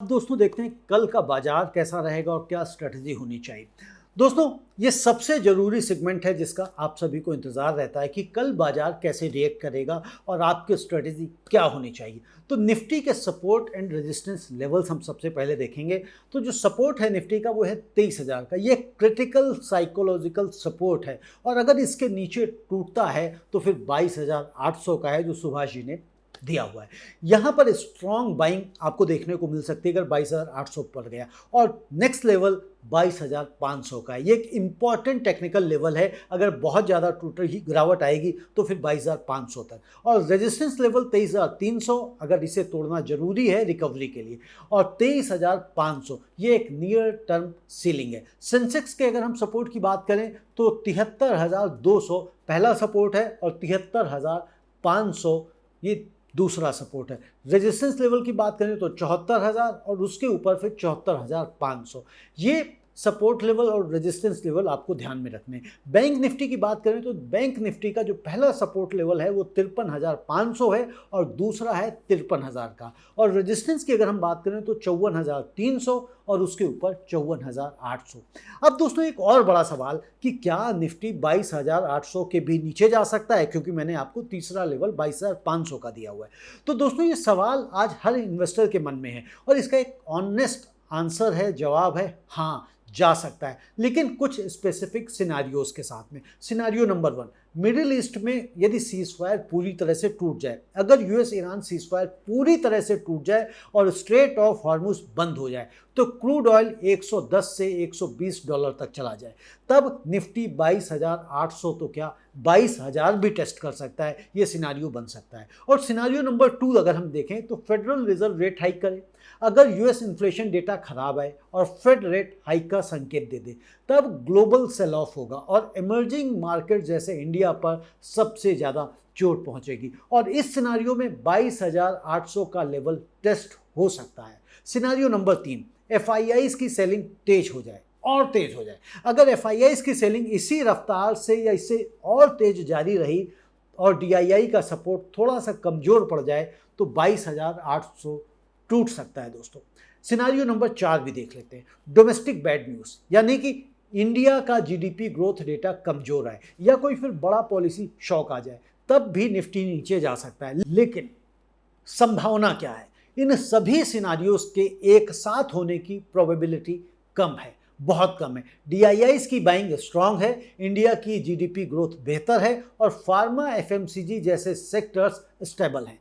दोस्तों देखते हैं कल का बाजार कैसा रहेगा और क्या स्ट्रेटजी होनी चाहिए। दोस्तों ये सबसे ज़रूरी सेगमेंट है जिसका आप सभी को इंतज़ार रहता है कि कल बाजार कैसे रिएक्ट करेगा और आपकी स्ट्रेटजी क्या होनी चाहिए। तो निफ्टी के सपोर्ट एंड रेजिस्टेंस लेवल्स हम सबसे पहले देखेंगे। तो जो सपोर्ट है निफ्टी का वो है 23,000 का। ये क्रिटिकल साइकोलॉजिकल सपोर्ट है और अगर इसके नीचे टूटता है तो फिर 22,800 का है जो सुभाष जी ने दिया हुआ है। यहाँ पर स्ट्रॉन्ग बाइंग आपको देखने को मिल सकती है अगर 22,800 पर गया और नेक्स्ट लेवल 22,500 का है। ये एक इंपॉर्टेंट टेक्निकल लेवल है। अगर बहुत ज़्यादा टूट ही गिरावट आएगी तो फिर 22,500 तक और रेजिस्टेंस लेवल 23,300 अगर इसे तोड़ना जरूरी है रिकवरी के लिए और 23,500 ये एक नियर टर्म सीलिंग है। सेंसेक्स के अगर हम सपोर्ट की बात करें तो 73,200 पहला सपोर्ट है और 73,500 ये दूसरा सपोर्ट है। रेजिस्टेंस लेवल की बात करें तो 74,000 और उसके ऊपर फिर 74,500 ये सपोर्ट लेवल और रेजिस्टेंस लेवल आपको ध्यान में रखने। बैंक निफ्टी की बात करें तो बैंक निफ्टी का जो पहला सपोर्ट लेवल है वो 53,500 है और दूसरा है 53,000 का और रेजिस्टेंस की अगर हम बात करें तो 54,300 और उसके ऊपर 54,800। अब दोस्तों एक और बड़ा सवाल कि क्या निफ्टी 22,800 के भी नीचे जा सकता है, क्योंकि मैंने आपको तीसरा लेवल 22,500 का दिया हुआ है। तो दोस्तों ये सवाल आज हर इन्वेस्टर के मन में है और इसका एक ऑनेस्ट आंसर है, जवाब है हाँ जा सकता है, लेकिन कुछ स्पेसिफिक सिनारियोज के साथ में। सिनारियो नंबर 1, मिडिल ईस्ट में यदि सीजफायर पूरी तरह से टूट जाए, अगर यूएस ईरान सीजफायर पूरी तरह से टूट जाए और स्ट्रेट ऑफ हॉर्मुज बंद हो जाए तो क्रूड ऑयल 110 से 120 डॉलर तक चला जाए, तब निफ्टी 22,800 तो क्या 22,000 भी टेस्ट कर सकता है। ये सिनारियो बन सकता है। और सिनारियो नंबर 2 अगर हम देखें तो फेडरल रिजर्व रेट हाइक करे, अगर यूएस इन्फ्लेशन डेटा खराब आए और फेड रेट हाइक का संकेत दे दे तब ग्लोबल सेल ऑफ होगा और इमर्जिंग मार्केट जैसे इंडिया पर सबसे ज़्यादा चोट पहुंचेगी और इस सिनारियो में 22,800 का लेवल टेस्ट हो सकता है। सिनारियो नंबर 3, एफआईआईज की सेलिंग तेज हो जाए और तेज हो जाए। अगर एफआईआईज की सेलिंग इसी रफ्तार से या इससे और तेज जारी रही और डीआईआई का सपोर्ट थोड़ा सा कमजोर पड़ जाए तो 22,800 टूट सकता है। दोस्तों सिनारियो नंबर 4 भी देख लेते हैं। डोमेस्टिक बैड न्यूज़, यानी कि इंडिया का जीडीपी ग्रोथ डेटा कमजोर आए या कोई फिर बड़ा पॉलिसी शॉक आ जाए, तब भी निफ्टी नीचे जा सकता है। लेकिन संभावना क्या है? इन सभी सिनारियोज के एक साथ होने की प्रोबेबिलिटी कम है, बहुत कम है। डीआईआईज की बाइंग स्ट्रांग है, इंडिया की जीडीपी ग्रोथ बेहतर है और फार्मा एफएमसीजी जैसे सेक्टर्स स्टेबल हैं।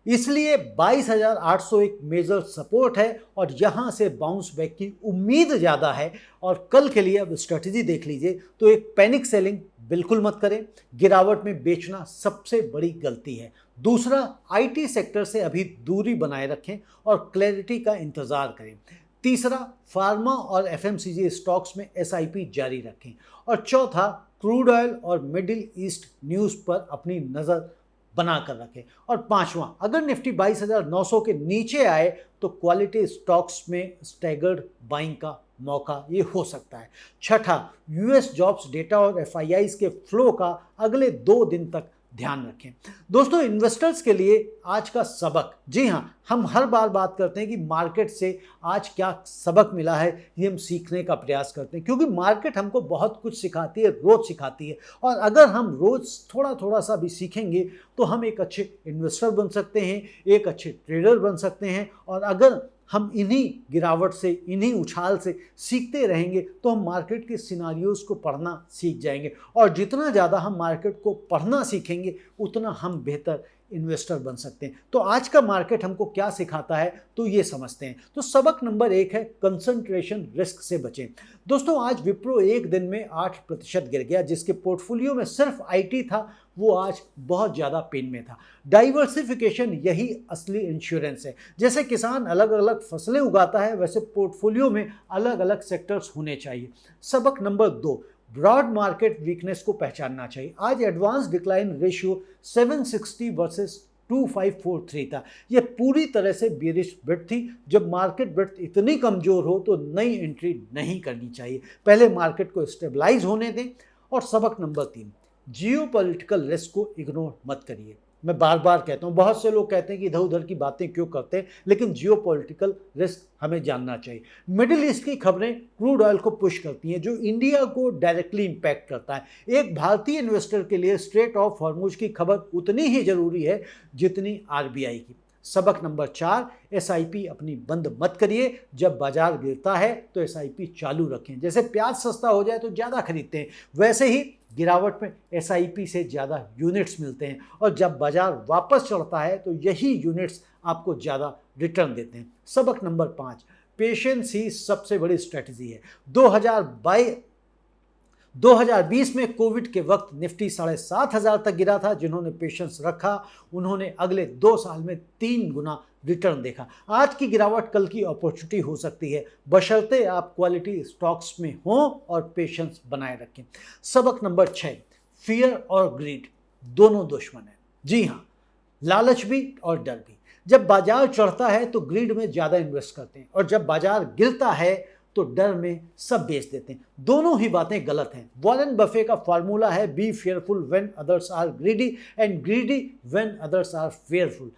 इसलिए 22,800 एक मेजर सपोर्ट है और यहाँ से बाउंस बैक की उम्मीद ज़्यादा है। और कल के लिए अब स्ट्रेटजी देख लीजिए तो एक पैनिक सेलिंग बिल्कुल मत करें, गिरावट में बेचना सबसे बड़ी गलती है। दूसरा, आईटी सेक्टर से अभी दूरी बनाए रखें और क्लैरिटी का इंतज़ार करें। तीसरा, फार्मा और एफएमसीजी स्टॉक्स में एसआईपी जारी रखें और चौथा, क्रूड ऑयल और मिडिल ईस्ट न्यूज़ पर अपनी नज़र बना कर रखें। और पांचवा, अगर निफ्टी 22,900 के नीचे आए तो क्वालिटी स्टॉक्स में स्टैगर्ड बाइंग का मौका ये हो सकता है। छठा, यूएस जॉब्स डेटा और एफआईआईज के फ्लो का अगले 2 दिन तक ध्यान रखें। दोस्तों इन्वेस्टर्स के लिए आज का सबक, जी हाँ, हम हर बार बात करते हैं कि मार्केट से आज क्या सबक मिला है, ये हम सीखने का प्रयास करते हैं क्योंकि मार्केट हमको बहुत कुछ सिखाती है, रोज सिखाती है और अगर हम रोज थोड़ा थोड़ा सा भी सीखेंगे तो हम एक अच्छे इन्वेस्टर बन सकते हैं, एक अच्छे ट्रेडर बन सकते हैं। और अगर हम इन्हीं गिरावट से, इन्हीं उछाल से सीखते रहेंगे तो हम मार्केट के सिनारियोज को पढ़ना सीख जाएंगे और जितना ज़्यादा हम मार्केट को पढ़ना सीखेंगे उतना हम बेहतर इन्वेस्टर बन सकते हैं। तो आज का मार्केट हमको क्या सिखाता है तो ये समझते हैं। तो सबक नंबर 1 है कंसंट्रेशन रिस्क से बचें। दोस्तों आज विप्रो एक दिन में 8% गिर गया, जिसके पोर्टफोलियो में सिर्फ आईटी था वो आज बहुत ज़्यादा पेन में था। डाइवर्सिफिकेशन यही असली इंश्योरेंस है। जैसे किसान अलग अलग फसलें उगाता है वैसे पोर्टफोलियो में अलग अलग सेक्टर्स होने चाहिए। सबक नंबर 2, ब्रॉड मार्केट वीकनेस को पहचानना चाहिए। आज एडवांस डिक्लाइन रेशियो 760 वर्सेस 2543 था। यह पूरी तरह से बेरिश ब्रेथ थी। जब मार्केट ब्रेथ इतनी कमजोर हो तो नई एंट्री नहीं करनी चाहिए, पहले मार्केट को स्टेबलाइज होने दें। और सबक नंबर 3, जियोपॉलिटिकल रिस्क को इग्नोर मत करिए। मैं बार बार कहता हूँ, बहुत से लोग कहते हैं कि इधर उधर की बातें क्यों करते हैं, लेकिन जियोपॉलिटिकल रिस्क हमें जानना चाहिए। मिडिल ईस्ट की खबरें क्रूड ऑयल को पुश करती हैं, जो इंडिया को डायरेक्टली इंपैक्ट करता है। एक भारतीय इन्वेस्टर के लिए स्ट्रेट ऑफ हॉर्मुज की खबर उतनी ही जरूरी है जितनी आरबीआई की। सबक नंबर 4, एसआईपी अपनी बंद मत करिए। जब बाजार गिरता है तो एसआईपी चालू रखें। जैसे प्याज सस्ता हो जाए तो ज़्यादा खरीदते हैं, वैसे ही गिरावट में एसआईपी से ज़्यादा यूनिट्स मिलते हैं, और जब बाजार वापस चढ़ता है तो यही यूनिट्स आपको ज़्यादा रिटर्न देते हैं। सबक नंबर 5, पेशेंस ही सबसे बड़ी स्ट्रेटजी है। 2020 में कोविड के वक्त निफ्टी 7,500 तक गिरा था। जिन्होंने पेशेंस रखा उन्होंने अगले 2 साल में 3 गुना रिटर्न देखा। आज की गिरावट कल की अपॉर्चुनिटी हो सकती है, बशर्ते आप क्वालिटी स्टॉक्स में हों और पेशेंस बनाए रखें। सबक नंबर 6, फियर और ग्रीड दोनों दुश्मन हैं। जी हाँ, लालच भी और डर भी। जब बाजार चढ़ता है तो ग्रीड में ज़्यादा इन्वेस्ट करते हैं, और जब बाजार गिरता है तो डर में सब बेच देते हैं। दोनों ही बातें गलत हैं। वॉरेन बफे का फॉर्मूला है, be fearful when others are greedy and greedy when others are fearful.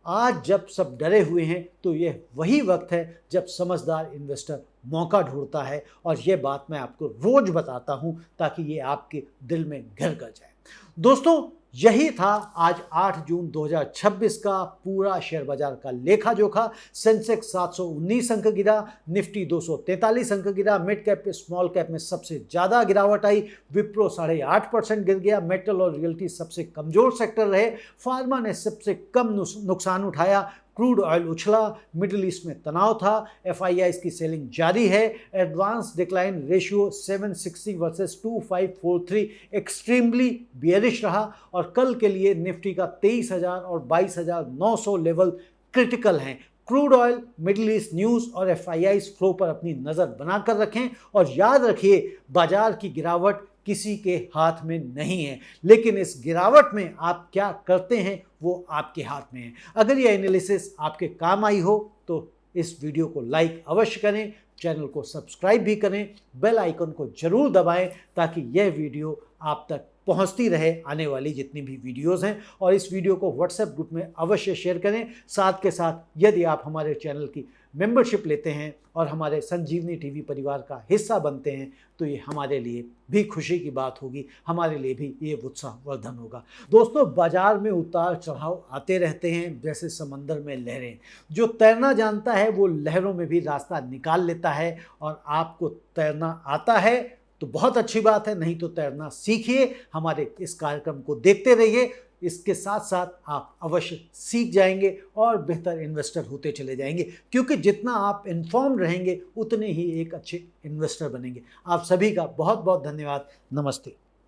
आज जब सब डरे हुए हैं तो यह वही वक्त है जब समझदार इन्वेस्टर मौका ढूंढता है, और यह बात मैं आपको रोज बताता हूं ताकि ये आपके दिल में घर कर जाए। दोस्तों, यही था आज 8 जून 2026 का पूरा शेयर बाजार का लेखा जोखा। सेंसेक्स 719 अंक गिरा, निफ्टी 243 अंक गिरा, मिड कैप पे स्मॉल कैप में सबसे ज़्यादा गिरावट आई। विप्रो 8.5% गिर गया। मेटल और रियल्टी सबसे कमज़ोर सेक्टर रहे। फार्मा ने सबसे कम नुकसान उठाया। क्रूड ऑयल उछला। मिडिल ईस्ट में तनाव था। एफआईआईज की सेलिंग जारी है। Advance decline ratio 760 versus 2543 extremely bearish रहा, और कल के लिए निफ्टी का 23,000 और 22,900 लेवल क्रिटिकल हैं। Crude oil, middle east news और एफआईआईज फ्लो पर अपनी नज़र बनाकर रखें, और याद रखिए बाजार की गिरावट किसी के हाथ में नहीं है, लेकिन इस गिरावट में आप क्या करते हैं वो आपके हाथ में है। अगर ये एनालिसिस आपके काम आई हो तो इस वीडियो को लाइक अवश्य करें, चैनल को सब्सक्राइब भी करें, बेल आइकन को जरूर दबाएं ताकि यह वीडियो आप तक पहुंचती रहे, आने वाली जितनी भी वीडियोस हैं। और इस वीडियो को व्हाट्सएप ग्रुप में अवश्य शेयर करें। साथ के साथ यदि आप हमारे चैनल की मेंबरशिप लेते हैं और हमारे संजीवनी टीवी परिवार का हिस्सा बनते हैं तो ये हमारे लिए भी खुशी की बात होगी, हमारे लिए भी ये उत्साहवर्धन होगा। दोस्तों, बाजार में उतार चढ़ाव आते रहते हैं जैसे समंदर में लहरें। जो तैरना जानता है वो लहरों में भी रास्ता निकाल लेता है, और आपको तैरना आता है तो बहुत अच्छी बात है, नहीं तो तैरना सीखिए। हमारे इस कार्यक्रम को देखते रहिए, इसके साथ साथ आप अवश्य सीख जाएंगे और बेहतर इन्वेस्टर होते चले जाएंगे, क्योंकि जितना आप इन्फॉर्म रहेंगे उतने ही एक अच्छे इन्वेस्टर बनेंगे। आप सभी का बहुत बहुत धन्यवाद। नमस्ते।